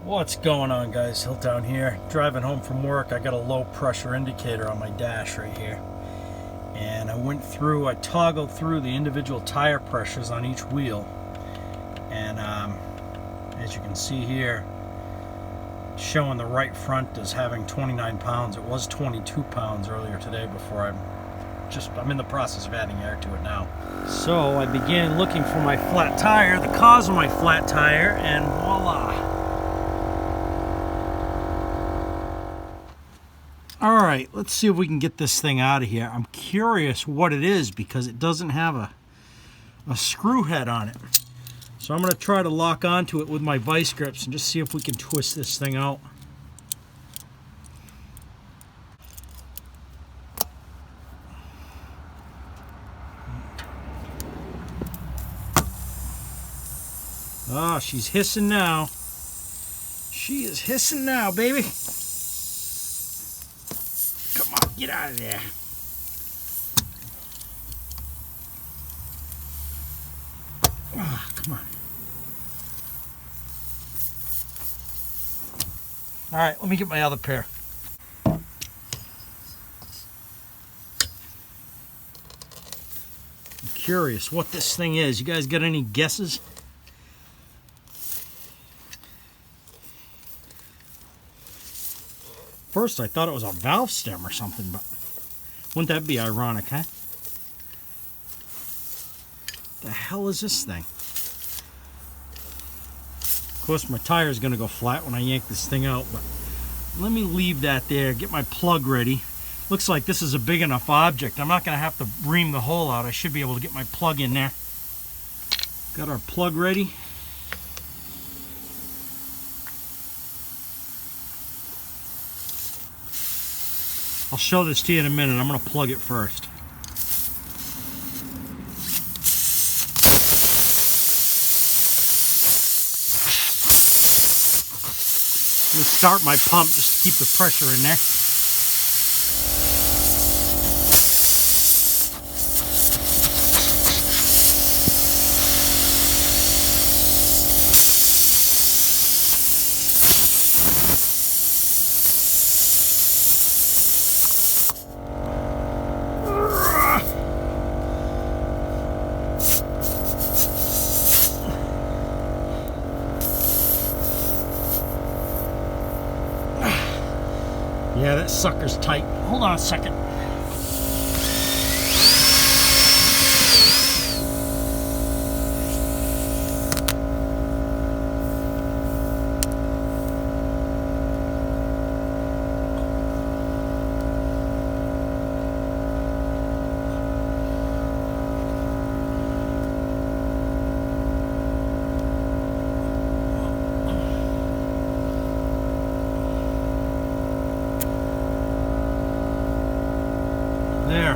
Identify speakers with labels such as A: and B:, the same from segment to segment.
A: What's going on, guys? Hilltown here. Driving home from work. I got a low pressure indicator on my dash right here. And I toggled through the individual tire pressures on each wheel. And as you can see here, showing the right front as having 29 pounds. It was 22 pounds earlier today before I'm in the process of adding air to it now. So I began looking for my flat tire, the cause of my flat tire, and voila. All right, let's see if we can get this thing out of here. I'm curious what it is because it doesn't have a screw head on it. So I'm going to try to lock onto it with my vice grips and just see if we can twist this thing out. Oh, she's hissing now. She is hissing now, baby. Come on, get out of there. Oh, come on. All right, let me get my other pair. I'm curious what this thing is. You guys got any guesses? First, I thought it was a valve stem or something, but wouldn't that be ironic, huh? The hell is this thing? Of course, my tire is going to go flat when I yank this thing out, but let me leave that there, get my plug ready. Looks like this is a big enough object. I'm not going to have to ream the hole out. I should be able to get my plug in there. Got our plug ready. I'll show this to you in a minute. I'm going to plug it first. Let me start my pump just to keep the pressure in there. Yeah, that sucker's tight. Hold on a second. There.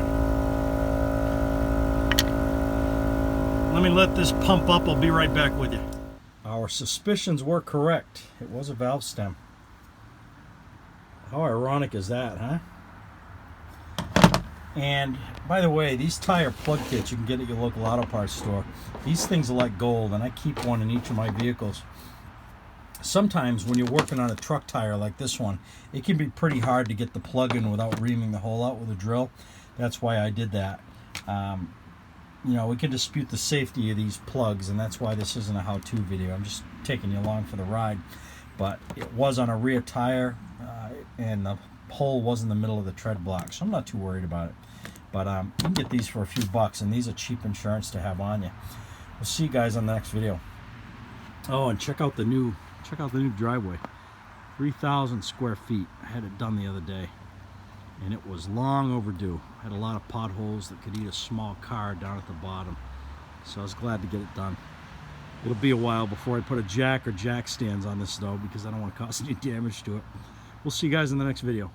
A: Let me let this pump up. I'll be right back with you. Our suspicions were correct. It was a valve stem. How ironic is that, huh? And by the way, these tire plug kits you can get at your local auto parts store. These things are like gold, and I keep one in each of my vehicles. Sometimes when you're working on a truck tire like this one, it can be pretty hard to get the plug in without reaming the hole out with a drill. That's why I did that. You know, we can dispute the safety of these plugs, and that's why this isn't a how-to video. I'm just taking you along for the ride. But it was on a rear tire, and the hole was in the middle of the tread block, so I'm not too worried about it. But you can get these for a few bucks, and these are cheap insurance to have on you. We'll see you guys on the next video. Oh, and check out the new driveway. 3,000 square feet. I had it done the other day, and it was long overdue. Had a lot of potholes that could eat a small car down at the bottom, so I was glad to get it done. It'll be a while before I put a jack or jack stands on this though, because I don't want to cause any damage to it. We'll see you guys in the next video.